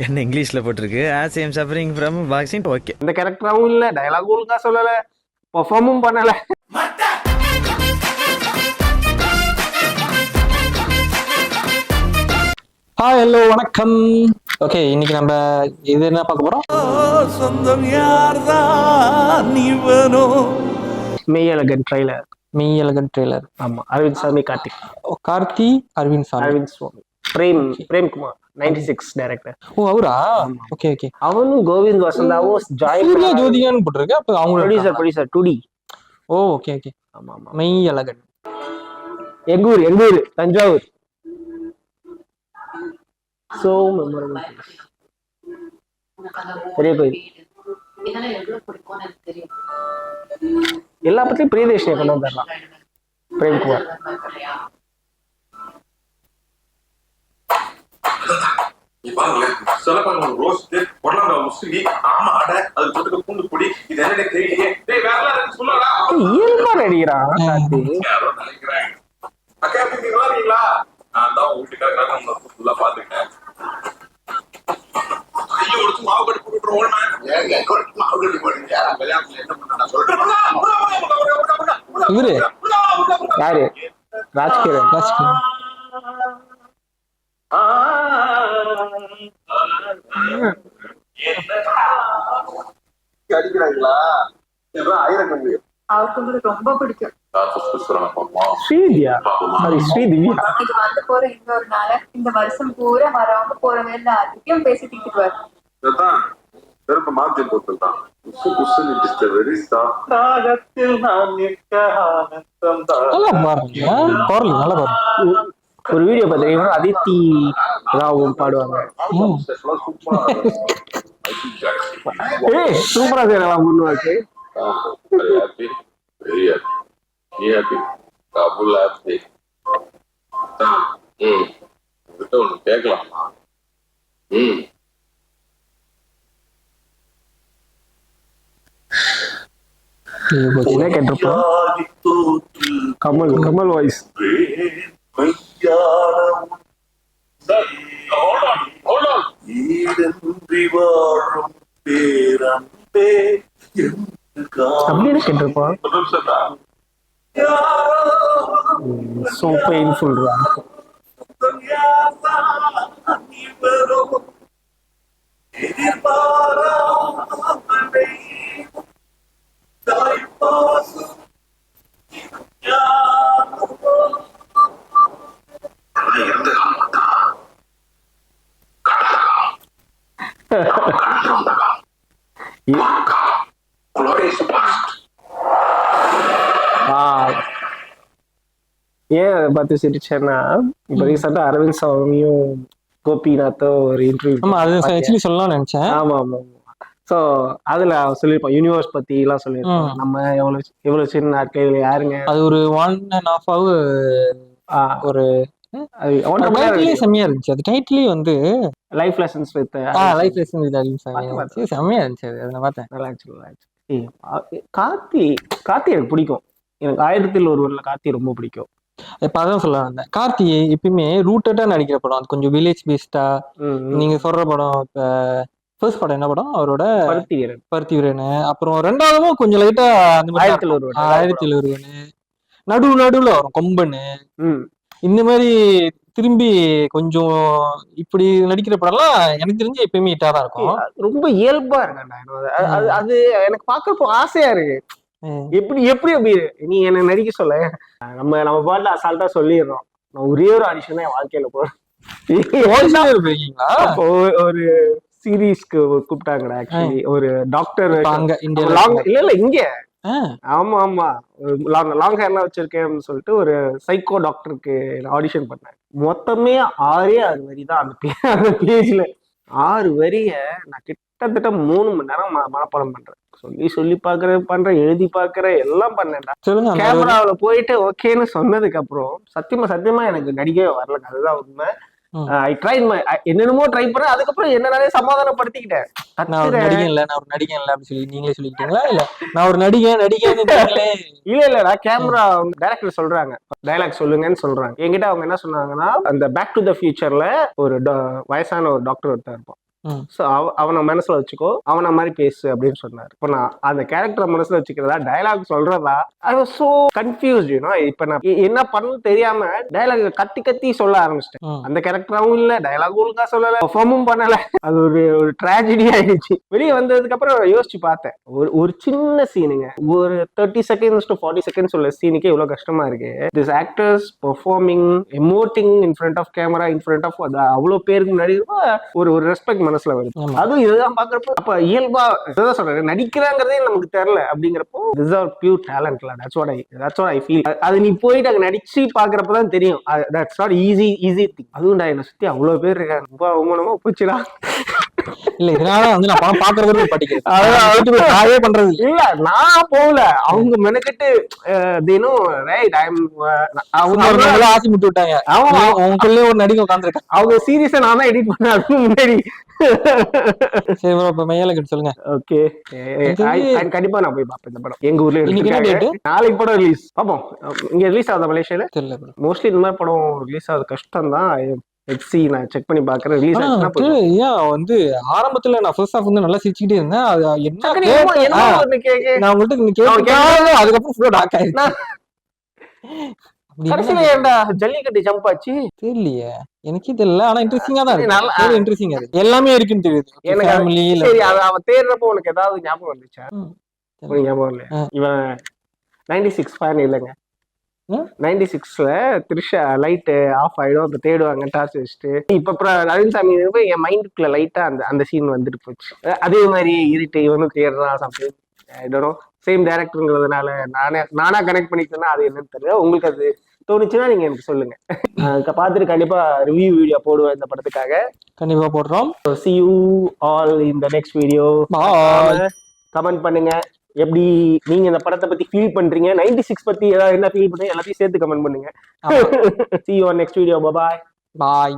என்ன இங்கிலீஷ்ல போட்டிருக்கு as I am suffering from vaccine. Okay, இந்த கேரக்டராகவும் இல்லை, டயலாக் ஒழுங்கா சொல்லலை, பெர்ஃபார்மும் பண்ணலை. ஹலோ வணக்கம். ஓகே, இன்னைக்கு நம்ம இது என்ன பார்க்க போறோம்? சொந்தம் யார்தான் இவனோ. மெய்யழகன் ட்ரைலர். மெய்யழகன் ட்ரெய்லர். ஆமா, அரவிந்த் சாமி, கார்த்திக். கார்த்தி, அரவிந்த் சாமி, அரவிந்த் சுவாமி, பிரேம்குமார் 96 டைரக்டர். ஓ அவரா? Okay okay. அவனும் கோவிந்த் வசந்தாவும் சூர்யா ஜோதிகான்னு போட்டிருக்கு. அப்ப அவங்க ப்ரொடியூசர் 2D. ஓ ஓகே ஓகே. ஆமா ஆமா. மெய்யழகன் எங்க ஊர் தஞ்சாவூர். So memorable. பெரிய கோயில். எல்லா பத்தியும் பிரியதர்ஷினியை கொண்டு வந்துடலாம். பிரேம்குமார். இயல்பா நடிக்கிறான். இவரு யாரு? ராஜ்கிரண். அடிக்கிறாங்களா? அவருக்கு ரொம்ப பிடிக்கும். ஸ்ரீதியா, சாரி ஸ்ரீதிவ்யா. இது வந்து போற இன்னொரு நாள் இந்த வருஷம் பூரா வராம போறவே இல்லை, அதுக்கும் பேசி திட்டுவார். பெரும்ப மாத்தி போட்டுதான் ஒரு வீடியோ பார்த்தீங்கன்னா அதித்தி ராவும் பாடுவாங்க. சூப்பரா செய்யலாம் முன்னுவாக்கு. ஒண்ணு கேட்கலாமா? என்ன கேட்டிருப்போம்? கமல் வாய்ஸ். அப்படின்னு கேட்டிருப்போம். So painful. ஏன் அதை பார்த்து சிரிச்சேன்னா, இப்ப ரீசெண்டா அரவிந்த் சாமியும் கோபிநாத்தும் ஒரு இன்டர்வியூ சொல்லலாம் நினைச்சேன். ஆமா ஆமா. சோ அதுல சொல்லிருப்பான், யூனிவர்ஸ் பத்தி எல்லாம் சொல்லிருப்பான். நம்ம எவ்வளவு சின்ன நாட்கள் யாருங்க. அது ஒரு 1.5 hour ஒரு செம்மையா இருந்துச்சு. அது டைட்டிலே வந்து லைஃப் லெசன்ஸ் வித் செம்மையா இருந்துச்சு. அதை பார்த்தேன், நல்லா இருந்துச்சு. கார்த்தி எனக்கு பிடிக்கும். எனக்கு 1000ல் ஒருவன்ல கார்த்தி ரொம்ப பிடிக்கும். இப்ப அதான் சொல்ல வந்தேன். கார்த்தி எப்பயுமே ரூட்டடா நடிக்கிற படம், அது கொஞ்சம் வில்லேஜ் பேஸ்டா. நீங்க சொல்ற படம், இப்ப ஃபர்ஸ்ட் படம் என்ன படம் அவரோட? பருத்தி வீரன். அப்புறம் ரெண்டாவதும் கொஞ்சம் லைட்டா அந்த மாதிரி 1000ல் ஒருவன், நடுவுல வரும் கொம்பனு. இந்த மாதிரி திரும்பி கொஞ்சம் இப்படி நடிக்கிற படம்லாம் எனக்கு தெரிஞ்சு எப்பயுமே ஹிட்டா தான் இருக்கும். ரொம்ப இயல்பா இருக்கேன். அது எனக்கு பாக்குறப்போ ஆசையா இருக்கு. எப்படி அப்படி நீ என்ன நடிக்க சொல்ல, நம்ம பாட்டுல அசால்ட்டா சொல்லிடுறோம். நான் ஒரே ஒரு ஆடிஷன் தான் வாழ்க்கையில போறேன். ஒரு சீரீஸ்க்கு கூப்பிட்டாங்கடா. ஆக்சுவலி ஒரு டாக்டர் இல்ல இங்க. ஆமா லாங் ஹேர்லாம் வச்சிருக்கேன்னு சொல்லிட்டு ஒரு சைக்கோ டாக்டருக்கு ஆடிஷன் பண்ணேன். மொத்தமே 6 வரி தான் அந்த பேஜ்ல. 6 வரிய நான் கிட்டத்தட்ட 3 மணி நேரம் மனப்பாடம் பண்றேன். சொல்லி பண்றேன், எழுதி பாக்குறேன், எல்லாம் பண்ணேன்டா. கேமராவில போயிட்டு ஓகேன்னு சொன்னதுக்கு அப்புறம் சத்தியமா எனக்கு நடிக்கவே வரல. அதுதான் உண்மை. என்னென்னமோ ட்ரை பண்ண, அதுக்கப்புறம் என்னனாலே சமாதானப்படுத்திக்கிட்டேன். நான் ஒரு நடிகன் இல்ல அப்படின்னு சொல்லி நீங்களே சொல்லிக்கிட்டீங்களா? இல்ல நான் ஒரு நடிகன் இல்ல கேமரா டைரக்டர் சொல்றாங்க, டைலாக் சொல்லுங்கன்னு சொல்றாங்க. என்கிட்ட அவங்க என்ன சொன்னாங்கன்னா, அந்த பேக் டு த ஃபியூச்சர்ல ஒரு வயசான ஒரு டாக்டர் ஒருத்தர் இருப்பான். சோ அவனை மனசுல வச்சுக்கோ, அவனை மாதிரி பேசு அப்படின்னு சொன்னாரு. இப்ப நான் அந்த கேரக்டர் மனசுல வச்சுக்கிறதா டயலாக் சொல்றதா ஐ வாஸ் சோ கன்ஃபியூஸ்ட். இப்ப நான் என்ன பண்ணணும் தெரியாம டயலாக் கத்தி கத்தி சொல்ல ஆரம்பிச்சிட்டேன். அந்த கேரக்டராவும் இல்ல, டயலாக் ஒழுங்கா சொல்லல, பெர்ஃபார்மும் பண்ணல. அது ஒரு ட்ராஜடி ஆயிடுச்சு. வெளியே வந்ததுக்கு அப்புறம் யோசிச்சு பார்த்தேன், ஒரு சின்ன சீனுங்க, ஒரு 30 seconds to 40 seconds உள்ள சீனுக்கே இவ்வளவு கஷ்டமா இருக்கு. This actors performing, emoting in front of camera, in front of அவ்வளவு பேருக்கு முன்னாடி ஒரு ரெஸ்பெக்ட் மனசுல வருது. அதுவும் இதுதான் பாக்குறப்போ அப்ப இயல்பா இதான் சொல்றேன், நடிக்கிறாங்கிறதே நமக்கு தெரியல அப்படிங்கிறப்போ திஸ் ஆர் பியூர் டேலண்ட்ல. That's what I feel. அது நீ போயிட்டு அங்க நடிச்சு பாக்குறப்பதான் தெரியும். That's not easy thing. அதுவும் என்ன சுத்தி அவ்வளவு பேர் இருக்காங்க, ரொம்ப அவமானமா போச்சுடா. இல்ல இதனால வந்து நான் படம் பாக்குறது படிக்கிறேன் பண்றது இல்ல, நான் போகல, அவங்க மெனக்கிட்டு தினம் ரைட் அவங்க ஆசி முட்டு விட்டாங்க. அவங்களுக்குள்ளே ஒரு நடிகை உட்காந்துருக்காங்க. அவங்க சீரியஸா நான் தான் எடிட் பண்ணேன் அதுக்கு முன்னாடி. சரி ப்ரோ, இப்ப மையால கிட்ட சொல்லுங்க. ஓகே, கண்டிப்பா நான் போய் பாப்பேன் இந்த படம். எங்க ஊர்ல நாளைக்கு படம் ரிலீஸ், பாப்போம். இங்க ரிலீஸ் ஆகுது மலேசியால தெரியல. மோஸ்ட்லி இந்த மாதிரி படம் ரிலீஸ் ஆகுது கஷ்டம் தான். நான் செக் பண்ணி பாக்குறேன். ரிலீஸ் ஆச்சுன்னா வந்து ஆரம்பத்துல நான் ஃபர்ஸ்ட் ஹாஃப் வந்து நல்லா சிரிச்சிட்டே இருந்தேன். அது என்ன நான் உங்கள்ட்ட அதுக்கப்புறம் ஃபுல்லா டாக் ஆயிடுச்சு. கடைசில ஏன்டா ஜல்லிக்கட்டு ஜம்ப் ஆச்சு தெரியலையே, எனக்கே தெரியல. ஆனா இன்ட்ரெஸ்டிங்கா தான் இருக்கு. இன்ட்ரெஸ்டிங்கா இருக்கு, எல்லாமே இருக்குன்னு தெரியுது எனக்கு. சரி, அவன் தேடுறப்போ உனக்கு ஏதாவது ஞாபகம் வந்துச்சா? ஞாபகம் இல்லையா? இவன் 96 ஃபேன் இல்லைங்க. 96ல த்ரிஷா லைட் ஆஃப் ஆயிடும், அப்ப தேடுவாங்க டார்ச் வச்சுட்டு. இப்ப அரவிந்த்சாமி என் மைண்டுக்குள்ள லைட்டா அந்த சீன் வந்துட்டு போச்சு. அதே மாதிரி இருட்டு இவனும் தேடுறான் something. I don't know, same டைரக்டர்ங்கிறதுனால நானா கனெக்ட் பண்ணிக்கிட்டேன்னா அது என்னன்னு தெரியல. உங்களுக்கு அது தோணுச்சுன்னா நீங்க எனக்கு சொல்லுங்க. பார்த்துட்டு கண்டிப்பா ரிவ்யூ வீடியோ போடுவேன் இந்த படத்துக்காக. கண்டிப்பா போடுறோம். see you all in the next video. Comment பண்ணுங்க, எப்படி நீங்க இந்த படத்தை பத்தி ஃபீல் பண்றீங்க, 96 பத்தி ஏதாவது என்ன ஃபீல் பண்றீங்க எல்லாத்தையும் சேர்த்து கமெண்ட் பண்ணுங்க. see you on next video. bye bye.